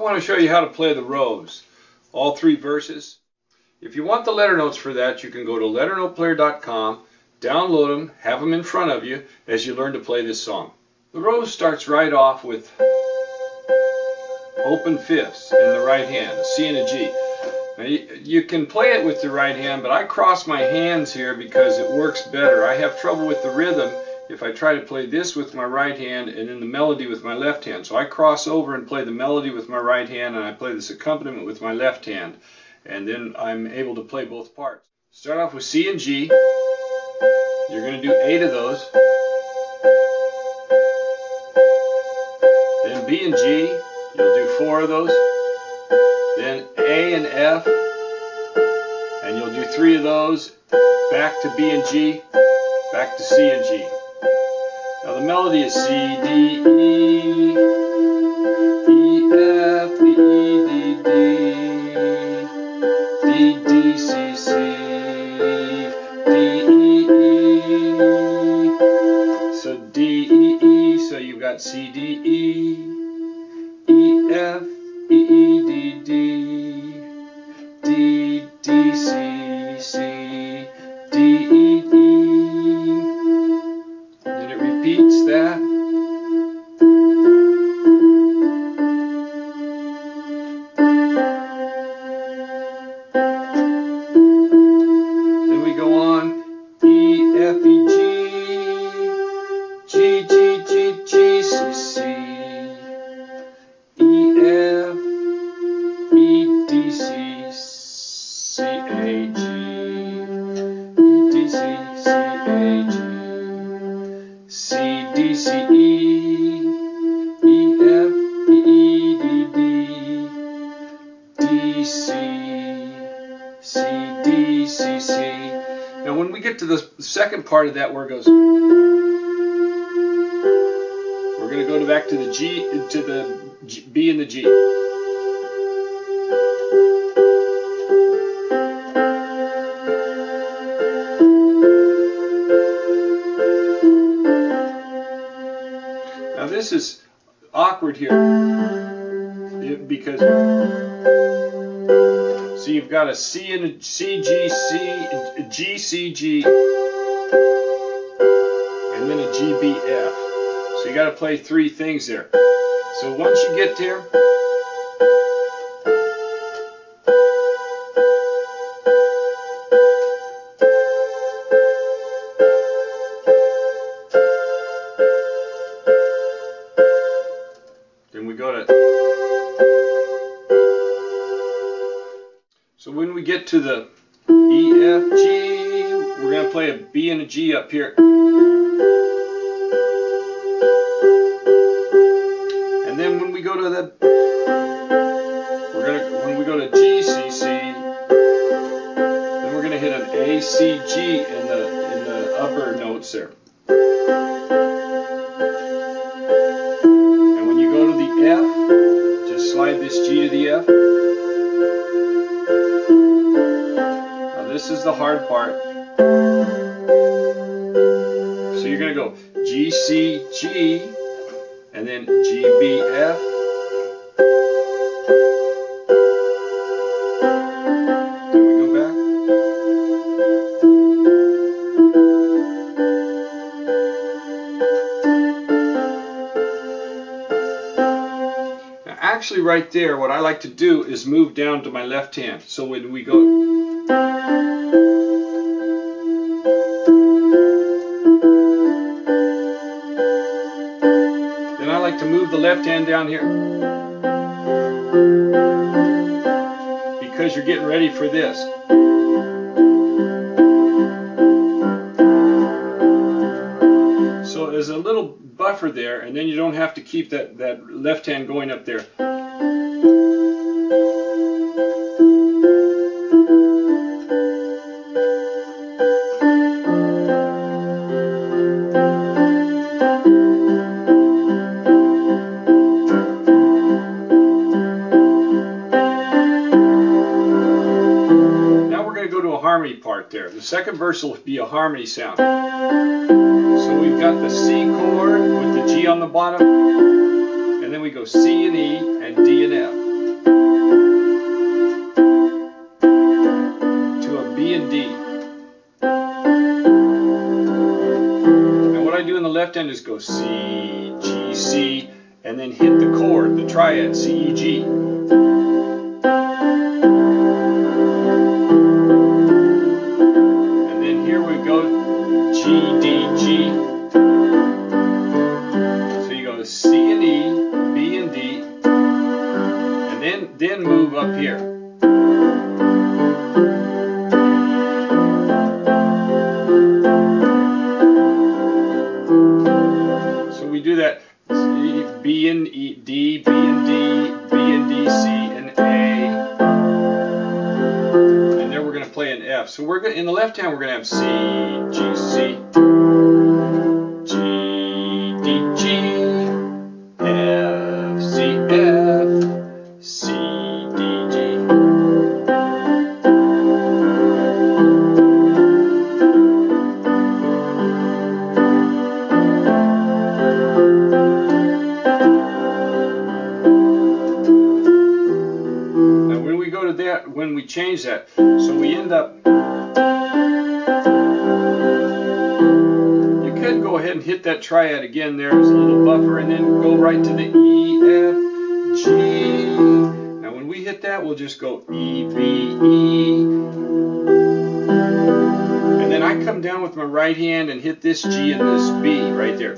want to show you how to play the rows, all three verses. If you want the letter notes for that, you can go to LetterNotePlayer.com, download them, have them in front of you as you learn to play this song. The rose starts right off with open fifths in the right hand, a C and a G. Now you can play it with the right hand, but I cross my hands here because it works better. I have trouble with the rhythm if I try to play this with my right hand and then the melody with my left hand. So I cross over and play the melody with my right hand, and I play this accompaniment with my left hand. And then I'm able to play both parts. Start off with C and G. You're going to do 8 of those. Then B and G, you'll do 4 of those. Then A and F, and you'll do 3 of those. Back to B and G, back to C and G. Now the melody is C, D, E, E, F, E, D, D, D, D, C, C, D, E, E. So D, E, E, so you've got C, D, E, E, F, E, E, D, D, D, D, C, C, D, E, E. Then it repeats that. Then we go on E, F, E, G, G, G, G, G, C, C, E, F, E, D, C, C, A, G, E, D, C, C, A, G, C, D, C, E, E, F, E, D, D, D, C, C, D, C, C. Now when we get to the second part of that where it goes, we're going to go back to the G, to the G, B and the G. Now this is awkward here because so you've got a C and a C, G, C, G, C, G, and then a G, B, F. So you got to play 3 things there. So once you get there, then we go to, so when we get to the E, F, G, we're going to play a B and a G up here. And then when we go to the, when we go to G, C, C, then we're going to hit an A, C, G in the upper notes there. And when you go to the F, just slide this G to the F. Now this is the hard part. So you're going to go G, C, G, and then G, B, F. Then we go back. Now actually right there, what I like to do is move down to my left hand. So when we go, to move the left hand down here because you're getting ready for this. So there's a little buffer there, and then you don't have to keep that left hand going up there. Harmony part there. The second verse will be a harmony sound. So we've got the C chord with the G on the bottom, and then we go C and E and D and F. left hand just go C, G, C, and then hit the chord, the triad, C, E, G. And then here we go, G, D, G. So you go C and E, B and D, and then move up here. We do that B and E, D, B and D, B and D, C and A, and then we're going to play an F. So we're going in the left hand we're going to have C, G, C, G, D, G, F, C, F, C, D, G. When we change that, so we end up, you could go ahead and hit that triad again there as a little buffer and then go right to the E, F, G. Now when we hit that, we'll just go E, B, E, and then I come down with my right hand and hit this G and this B right there.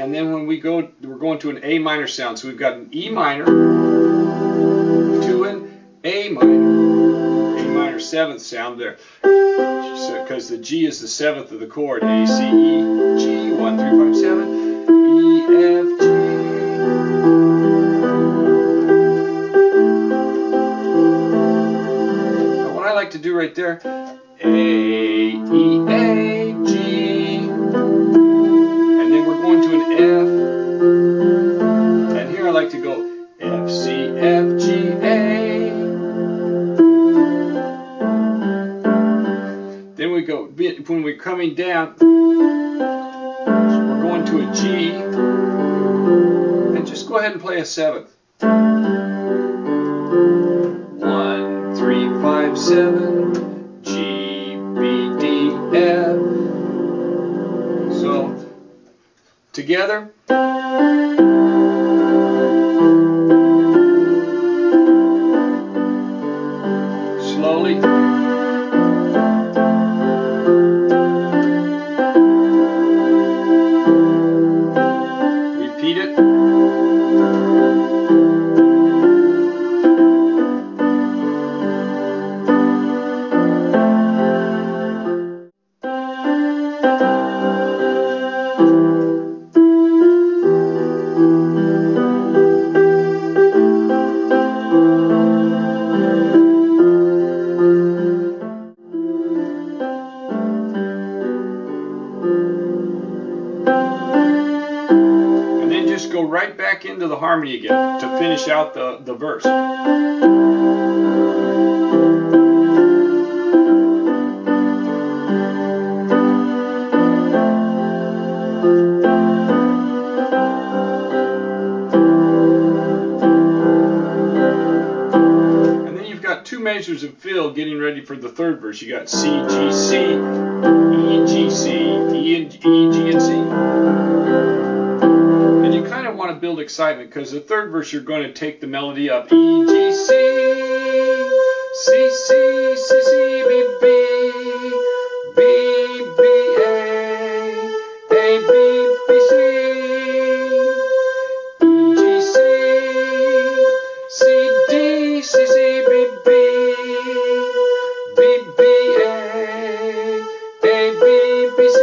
And then when we go, we're going to an A minor sound. So we've got an E minor to an A minor 7th sound there. Because the G is the 7th of the chord. A, C, E, G, 1, 3, 5, 7, E, F, G. Now what I like to do right there, A, E, A, G. Going to an F, and here I like to go F, C, F, G, A. Then we go, when we're coming down, we're going to a G, and just go ahead and play a 7th. 1, 3, 5, 7, G, B, D, F. So, together. Slowly. Repeat it. Go right back into the harmony again to finish out the verse. And then you've got 2 measures of fill getting ready for the 3rd verse. You got C, G, C, E, G, C, E, and G, and C. And you kind of want to build excitement because the 3rd verse you're going to take the melody up. E, G, C, C, C, C, C, B, B, B, B, A, A, B, B, C, E, G, C, C, D, C, C, B, B, B, B, A, A, B, B, C.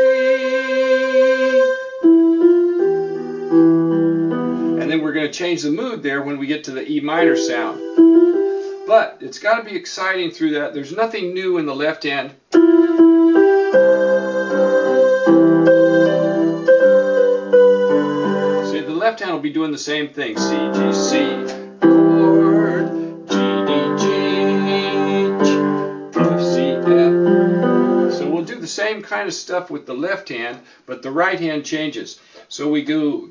And then we're going to change the mood there when we get to the E minor sound. But it's got to be exciting through that. There's nothing new in the left hand. See, the left hand will be doing the same thing. C, G, C, chord, G, D, G, F, C, F. So we'll do the same kind of stuff with the left hand, but the right hand changes. So we go.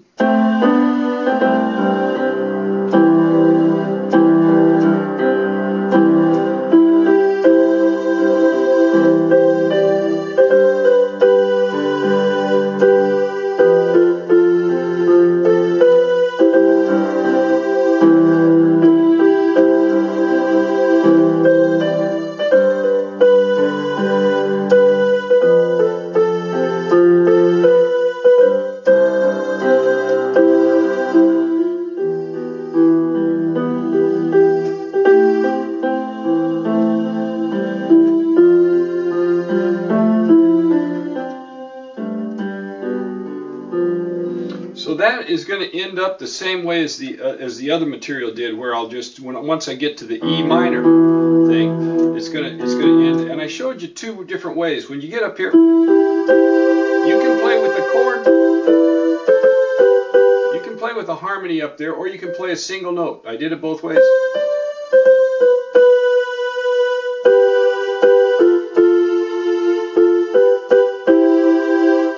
that is going to end up the same way as the other material did, where I'll just once I get to the E minor thing, it's going to end. And I showed you two different ways. When you get up here, you can play with the chord. You can play with a harmony up there, or you can play a single note. I did it both ways.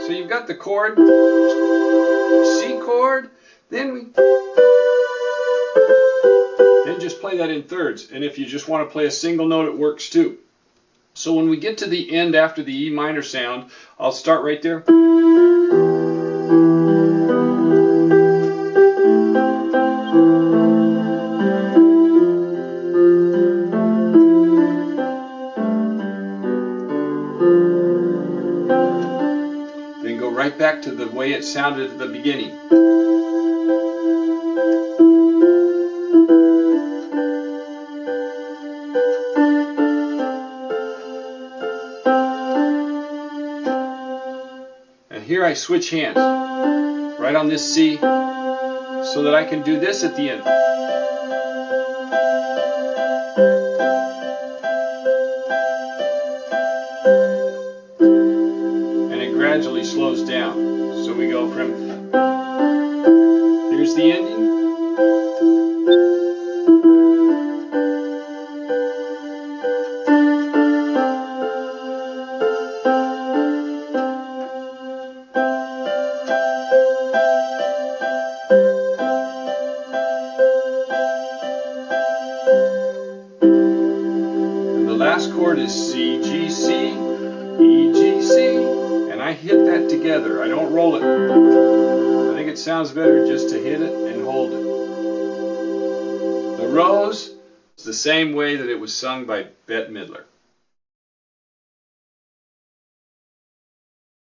So you've got the chord, C chord, then just play that in thirds. And if you just want to play a single note, it works too. So when we get to the end after the E minor sound, I'll start right there. Then go right back to the way it sounded at the beginning. Here I switch hands, right on this C, so that I can do this at the end. And it gradually slows down. So we go from, here's the ending. Last chord is C, G, C, E, G, C, and I hit that together. I don't roll it. I think it sounds better just to hit it and hold it. The Rose is the same way that it was sung by Bette Midler.